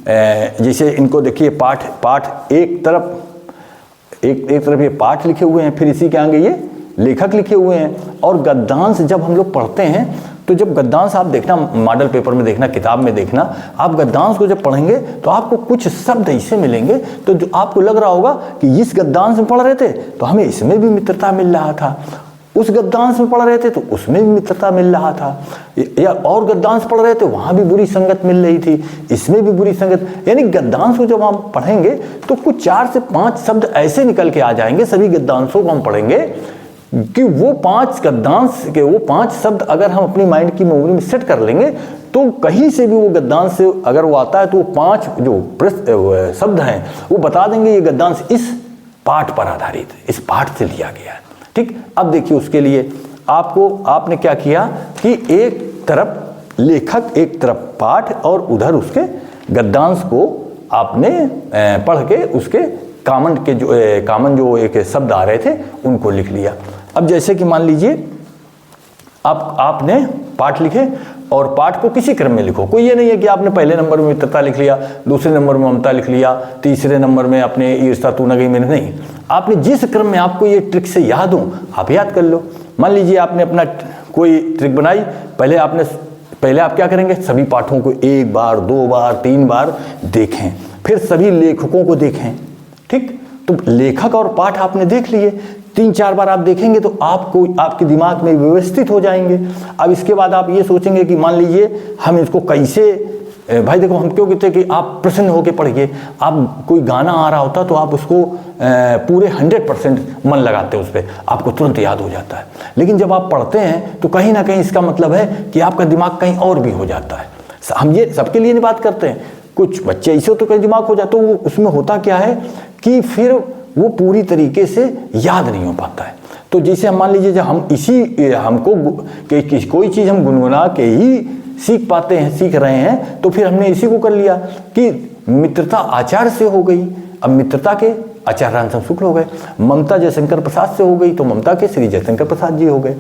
जैसे इनको देखिए पाठ एक तरफ ये पाठ लिखे हुए हैं, फिर इसी के आगे ये लेखक लिखे हुए हैं। और गद्यांश जब हम लोग पढ़ते हैं, तो जब गद्यांश आप देखना मॉडल पेपर में देखना, किताब में देखना, आप गद्यांश को जब पढ़ेंगे तो आपको कुछ शब्द ऐसे मिलेंगे तो जो आपको लग रहा होगा कि इस गद्यांश में पढ़ रहे थे तो हमें इसमें भी मित्रता मिल रहा था, उस गद्यांश में पढ़ रहे थे तो उसमें भी मित्रता मिल रहा था, या और गद्यांश पढ़ रहे थे वहाँ भी बुरी संगत मिल रही थी, इसमें भी बुरी संगत। यानी गद्यांश को जब हम पढ़ेंगे तो कुछ 4 से 5 शब्द ऐसे निकल के आ जाएंगे सभी गद्यांशों को हम पढ़ेंगे कि वो 5 गद्यांश के वो 5 शब्द अगर हम अपनी माइंड की मेमोरी में सेट कर लेंगे तो कहीं से भी वो गद्यांश से अगर वो आता है तो वो 5 जो शब्द हैं वो बता देंगे ये गद्यांश इस पाठ पर आधारित है, इस पाठ से लिया गया है। ठीक, अब देखिए उसके लिए आपने क्या किया कि एक तरफ लेखक, एक तरफ पाठ और उधर उसके गद्यांश को आपने पढ़ के उसके कॉमन जो एक शब्द आ रहे थे उनको लिख लिया। अब जैसे कि मान लीजिए आपने पाठ लिखे और पाठ को किसी क्रम में लिखो, कोई ये नहीं है कि आपने पहले नंबर में मित्रता लिख लिया, दूसरे नंबर में ममता लिख लिया, तीसरे नंबर में अपने ईर्ष्या तू न गई मैंने, नहीं, आपने जिस क्रम में आपको ये ट्रिक से याद हो आप याद कर लो। मान लीजिए आपने अपना कोई ट्रिक बनाई, पहले आप क्या करेंगे, सभी पाठों को 1 बार 2 बार 3 बार देखें, फिर सभी लेखकों को देखें। ठीक, तो लेखक और पाठ आपने देख लिए, 3-4 बार आप देखेंगे तो आपके दिमाग में व्यवस्थित हो जाएंगे। अब इसके बाद आप ये सोचेंगे कि मान लीजिए हम इसको कैसे, भाई देखो हम क्यों कहते हैं कि आप प्रसन्न होकर पढ़िए, आप कोई गाना आ रहा होता तो आप उसको पूरे 100% मन लगाते हैं उस पर, आपको तुरंत याद हो जाता है। लेकिन जब आप पढ़ते हैं तो कहीं ना कहीं इसका मतलब है कि आपका दिमाग कहीं और भी हो जाता है। हम ये सबके लिए नहीं बात करते हैं, कुछ बच्चे ऐसे तो कहीं दिमाग हो जाते, तो उसमें होता क्या है कि फिर वो पूरी तरीके से याद नहीं हो पाता है। तो जैसे हम मान लीजिए जब हम कोई चीज़ हम गुनगुना के ही सीख पाते हैं, सीख रहे हैं, तो फिर हमने इसी को कर लिया कि मित्रता आचार्य से हो गई, अब मित्रता के आचार्य रामचंद्र शुक्ल हो गए, ममता जयशंकर प्रसाद से हो गई तो ममता के श्री जयशंकर प्रसाद जी हो गए।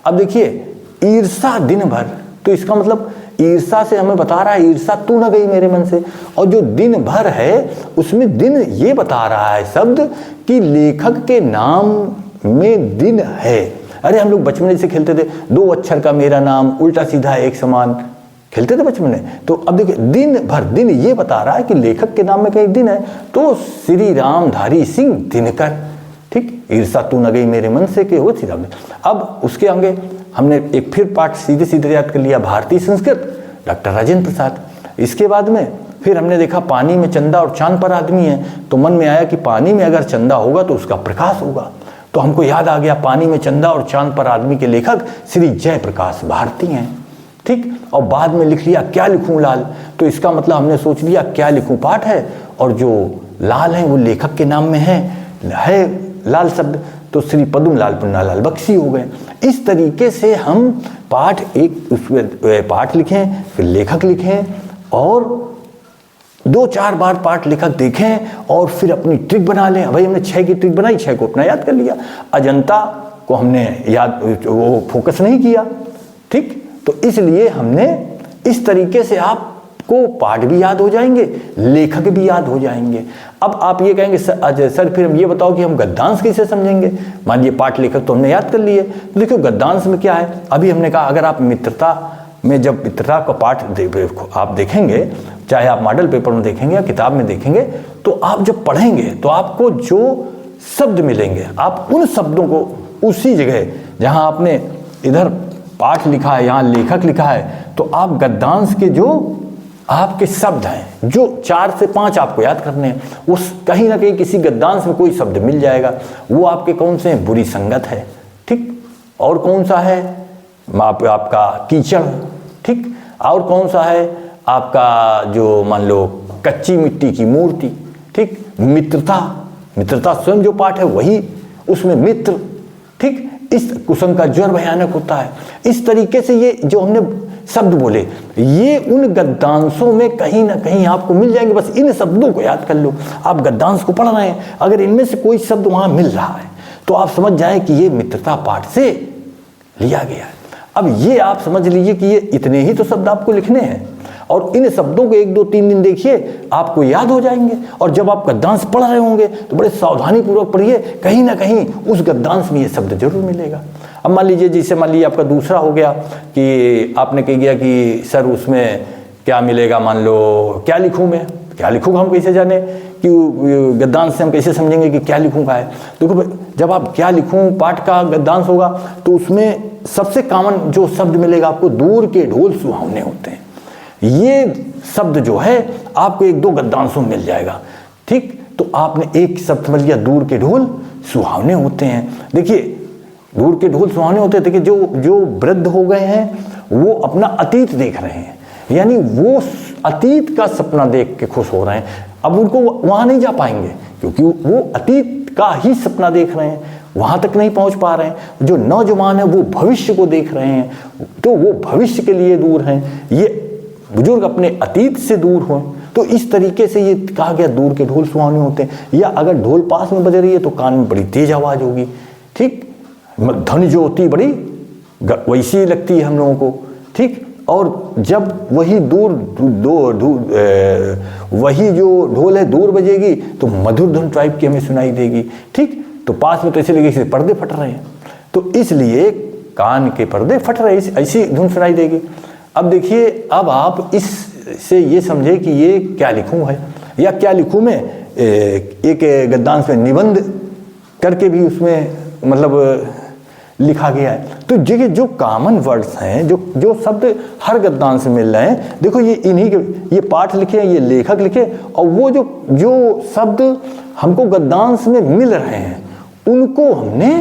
अब देखिए ईर्षा दिन भर, तो इसका मतलब ईर्षा से हमें बता रहा है ईर्षा तू न गई मेरे मन से, और जो दिन भर है उसमें दिन ये बता रहा है शब्द कि लेखक के नाम में दिन है। अरे हम लोग बचपन से खेलते थे 2 अक्षर का मेरा नाम उल्टा सीधा एक समान, खेलते थे बचपन में। तो अब देखिए दिन भर, दिन ये बता रहा है कि लेखक के नाम में कहीं दिन है, तो श्री रामधारी सिंह दिनकर। ठीक, ईर्षा तू न गई मेरे मन से के वो श्री राम। अब उसके आगे हमने एक फिर पाठ सीधे सीधे याद कर लिया, भारतीय संस्कृत डॉक्टर राजेंद्र प्रसाद। इसके बाद में फिर हमने देखा पानी में चंदा और चांद पर आदमी है, तो मन में आया कि पानी में अगर चंदा होगा तो उसका प्रकाश होगा, तो हमको याद आ गया पानी में चंदा और चांद पर आदमी के लेखक श्री जयप्रकाश भारती हैं, ठीक। और बाद में लिख लिया क्या लिखूं लाल, तो इसका मतलब हमने सोच लिया क्या लिखूं पाठ है, और जो लाल है वो लेखक के नाम में है लाल शब्द, तो श्री पद्म लाल पुन्नालाल बख्शी हो गए। इस तरीके से हम पाठ पाठ लिखें, फिर लेखक लिखें, और 2-4 बार पाठ लेखक देखें, और फिर अपनी ट्रिक बना लें। भाई हमने 6 की ट्रिक बनाई, 6 को अपना याद कर लिया। अजंता को हमने याद वो फोकस नहीं किया, ठीक। तो इसलिए हमने इस तरीके से आपको पाठ भी याद हो जाएंगे, लेखक भी याद हो जाएंगे। अब आप ये कहेंगे सर फिर हम ये बताओ कि हम गद्यांश कैसे समझेंगे। मान लीजिए पाठ लेखक तो हमने याद कर लिए, तो देखो गद्यांश में क्या है। अभी हमने कहा अगर आप मित्रता में जब मित्रता का पाठ आप देखेंगे, चाहे आप मॉडल पेपर में देखेंगे या किताब में देखेंगे, तो आप जब पढ़ेंगे तो आपको जो शब्द मिलेंगे, आप उन शब्दों को उसी जगह जहां आपने इधर पाठ लिखा है यहाँ लेखक लिखा है, तो आप गद्यांश के जो आपके शब्द हैं जो 4 से 5 आपको याद करने हैं, उस कहीं ना कहीं किसी गद्यांश में कोई शब्द मिल जाएगा। वो आपके कौन से हैं, बुरी संगत है, ठीक। और कौन सा है आपका कीचड़, ठीक। और कौन सा है आपका जो मान लो कच्ची मिट्टी की मूर्ति, ठीक। मित्रता, मित्रता स्वयं जो पाठ है वही, उसमें मित्र, ठीक। इस कुसंग का ज्वर भयानक होता है। इस तरीके से ये जो हमने शब्द बोले, ये उन गद्यांशों में कहीं ना कहीं आपको मिल जाएंगे। बस इन शब्दों को याद कर लो। आप गद्यांश को पढ़ रहे हैं, अगर इनमें से कोई शब्द वहां मिल रहा है तो आप समझ जाएं कि ये मित्रता पाठ से लिया गया है। अब ये आप समझ लीजिए कि ये इतने ही तो शब्द आपको लिखने हैं, और इन शब्दों को 1, 2, 3 दिन देखिए, आपको याद हो जाएंगे। और जब आप गद्यांश पढ़ रहे होंगे तो बड़े सावधानी पूर्वक पढ़िए, कहीं ना कहीं उस गद्यांश में ये शब्द जरूर मिलेगा। अब मान लीजिए जैसे मान लीजिए आपका दूसरा हो गया कि आपने कह गया कि सर उसमें क्या मिलेगा, मान लो क्या लिखूं मैं, क्या लिखूंगा हम कैसे जाने कि गद्यांश से हम कैसे समझेंगे कि क्या लिखूंगा है। देखो जब आप क्या लिखूं पाठ का गद्यांश होगा तो उसमें सबसे कॉमन जो शब्द मिलेगा आपको, दूर के ढोल सुहावने होते हैं। ये शब्द जो है आपको 1-2 गद्यांशों में मिल जाएगा, ठीक। तो आपने एक शब्द समझ लिया, दूर के ढोल सुहावने होते हैं। देखिए दूर के ढोल सुहावने होते हैं। देखिए जो वृद्ध हो गए हैं वो अपना अतीत देख रहे हैं, यानी वो अतीत का सपना देख के खुश हो रहे हैं। अब उनको वहां नहीं जा पाएंगे क्योंकि वो अतीत का ही सपना देख रहे हैं, वहां तक नहीं पहुंच पा रहे हैं। जो नौजवान है वो भविष्य को देख रहे हैं, तो वो भविष्य के लिए दूर हैं। ये बुजुर्ग अपने अतीत से दूर हो, तो इस तरीके से ये कहा गया दूर के ढोल सुहावने होते हैं। या अगर ढोल पास में बज रही है तो कान में बड़ी तेज आवाज होगी, ठीक। ध्वनि जो होती है बड़ी वैसी लगती है हम लोगों को, ठीक। और जब वही वही जो ढोल है दूर बजेगी तो मधुर धुन टाइप की हमें सुनाई देगी, ठीक। तो पास में तो ऐसे लगे जैसे पर्दे फट रहे हैं, तो इसलिए कान के पर्दे फट रहे हैं, ऐसी धुन सुनाई देगी। अब देखिए, अब आप इससे ये समझे कि ये क्या लिखूं है, या क्या लिखूं मैं एक गद्यांश में निबंध करके भी उसमें मतलब लिखा गया है। तो देखिए जो कॉमन वर्ड्स हैं, जो शब्द हर गद्यांश में मिल रहे हैं, देखो ये इन्हीं के, ये पाठ लिखे, ये लेखक लिखे, और वो जो शब्द हमको गद्यांश में मिल रहे हैं उनको हमने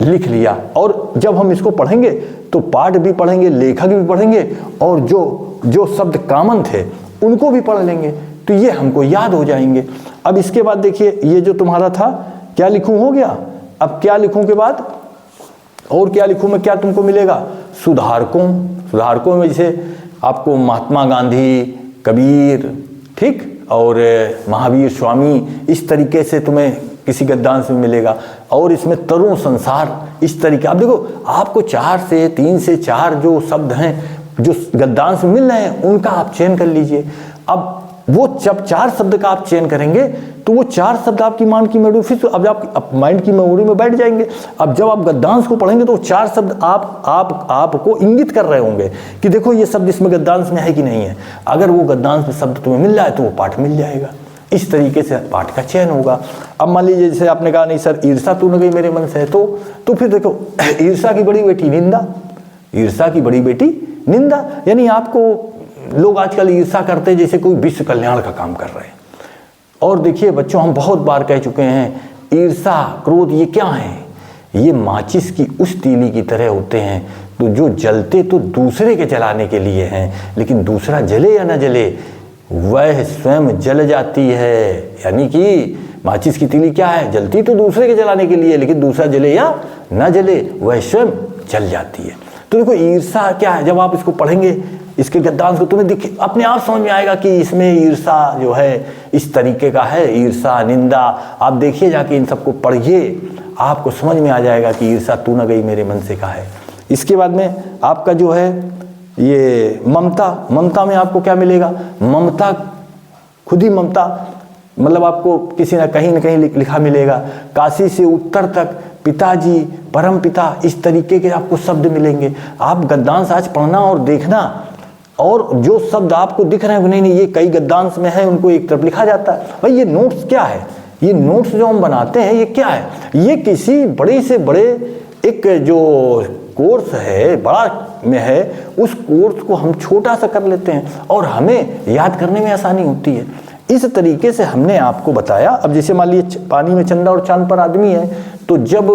लिख लिया। और जब हम इसको पढ़ेंगे तो पाठ भी पढ़ेंगे, लेखक भी पढ़ेंगे, और जो शब्द कॉमन थे उनको भी पढ़ लेंगे, तो ये हमको याद हो जाएंगे। अब इसके बाद देखिए, ये जो तुम्हारा था क्या लिखूं हो गया। अब क्या लिखूं के बाद और क्या लिखूं में क्या तुमको मिलेगा, सुधारकों में जैसे आपको महात्मा गांधी, कबीर, ठीक, और महावीर स्वामी, इस तरीके से तुम्हें किसी गद्यांश में मिलेगा। और इसमें तरुण संसार, इस तरीके, आप देखो आपको 3 से 4 जो शब्द हैं जो गद्यांश में मिल रहे हैं उनका आप चयन कर लीजिए। अब वो जब 4 शब्द का आप चयन करेंगे तो वो 4 शब्द आपकी माइंड की मेमोरी, फिर अब आप माइंड की मेमोरी में बैठ जाएंगे। अब जब आप गद्यांश को पढ़ेंगे तो 4 शब्द आपको इंगित कर रहे होंगे कि देखो ये शब्द इसमें गद्यांश में है कि नहीं है। अगर वो गद्यांश में शब्द तुम्हें मिल रहा है तो वो पाठ मिल जाएगा। इस तरीके से पाठ का चयन होगा। अब मान लीजिए जैसे आपने कहा नहीं सर ईर्षा तो न गई मेरे मन से, तो फिर देखो ईर्षा की बड़ी बेटी निंदा, ईर्षा की बड़ी बेटी निंदा, यानी आपको लोग आजकल ईर्षा करते हैं जैसे कोई विश्व कल्याण का काम कर रहे हैं। और देखिए बच्चों, हम बहुत बार कह चुके हैं ईर्षा, क्रोध ये क्या है? ये माचिस की उस तीली की तरह होते हैं तो जो जलते तो दूसरे के जलाने के लिए हैं, लेकिन दूसरा जले या न जले वह स्वयं जल जाती है। यानी कि माचिस की तीली क्या है? जलती तो दूसरे के जलाने के लिए, लेकिन दूसरा जले या न जले वह स्वयं जल जाती है। तो देखो ईर्षा क्या है, जब आप इसको पढ़ेंगे इसके गद्यांश को तुम्हें अपने आप समझ में आएगा कि इसमें ईर्षा जो है इस तरीके का है। ईर्षा, निंदा, आप देखिए जाके इन सबको पढ़िए, आपको समझ में आ जाएगा कि ईर्षा तू न गई मेरे मन से का है। इसके बाद में आपका जो है ये ममता, ममता में आपको क्या मिलेगा? ममता, खुद ही ममता, मतलब आपको किसी न कहीं लिखा मिलेगा। काशी से उत्तर तक पिताजी, परम पिता, इस तरीके के आपको शब्द मिलेंगे। आप गद्यांश आज पढ़ना और देखना, और जो शब्द आपको दिख रहे हैं नहीं ये कई गद्यांश में है, उनको एक तरफ लिखा जाता है। भाई ये नोट्स क्या है? ये नोट्स जो हम बनाते हैं ये क्या है? ये किसी बड़े से बड़े एक जो कोर्स है, बड़ा में है, उस कोर्स को हम छोटा सा कर लेते हैं और हमें याद करने में आसानी होती है। इस तरीके से हमने आपको बताया। अब जैसे मान लीजिए पानी में चंदा और चांद पर आदमी है, तो जब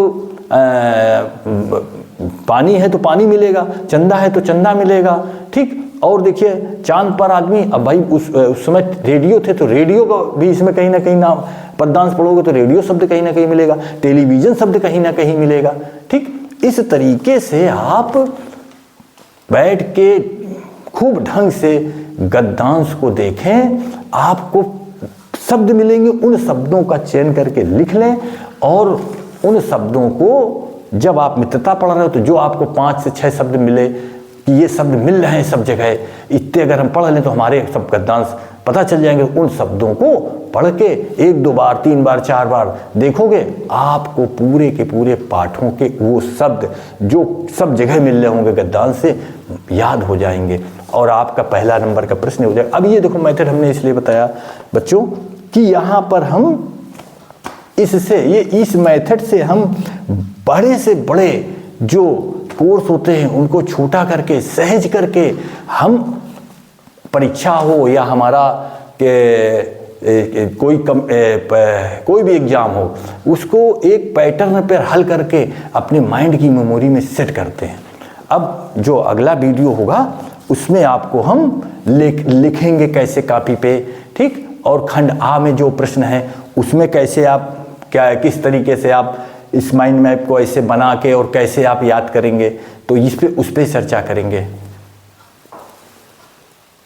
पानी है तो पानी मिलेगा, चंदा है तो चंदा मिलेगा, ठीक। और देखिए चांद पर आदमी, अब भाई उस समय रेडियो थे तो रेडियो का भी इसमें कहीं ना कहीं नाम, पद्यांश पढ़ोगे तो रेडियो शब्द कहीं ना कहीं मिलेगा, टेलीविजन शब्द कहीं ना कहीं मिलेगा, ठीक। इस तरीके से आप बैठ के खूब ढंग से गद्यांश को देखें, आपको शब्द मिलेंगे, उन शब्दों का चयन करके लिख लें। और उन शब्दों को जब आप मित्रता पढ़ रहे हो तो जो आपको 5 से 6 शब्द मिले कि ये शब्द मिल रहे हैं सब जगह, इतने अगर हम पढ़ लें तो हमारे सब गद्यांश पता चल जाएंगे। उन शब्दों को पढ़ के 1 2 बार 3 बार 4 बार देखोगे, आपको पूरे के पूरे पाठों के वो शब्द जो सब जगह मिल रहे होंगे गद्यांश से याद हो जाएंगे और आपका पहला नंबर का प्रश्न हो जाएगा। अब ये देखो मेथड हमने इसलिए बताया बच्चों कि यहाँ पर हम इस मेथड से हम बड़े से बड़े जो कोर्स होते हैं उनको छोटा करके, सहज करके, हम परीक्षा हो या हमारा कोई भी एग्जाम हो, उसको एक पैटर्न पर हल करके अपने माइंड की मेमोरी में सेट करते हैं। अब जो अगला वीडियो होगा उसमें आपको हम लिखेंगे कैसे कॉपी पे, ठीक। और खंड आ में जो प्रश्न है उसमें कैसे आप किस तरीके से आप इस माइंड मैप को ऐसे बना के और कैसे आप याद करेंगे, तो उस पर चर्चा करेंगे।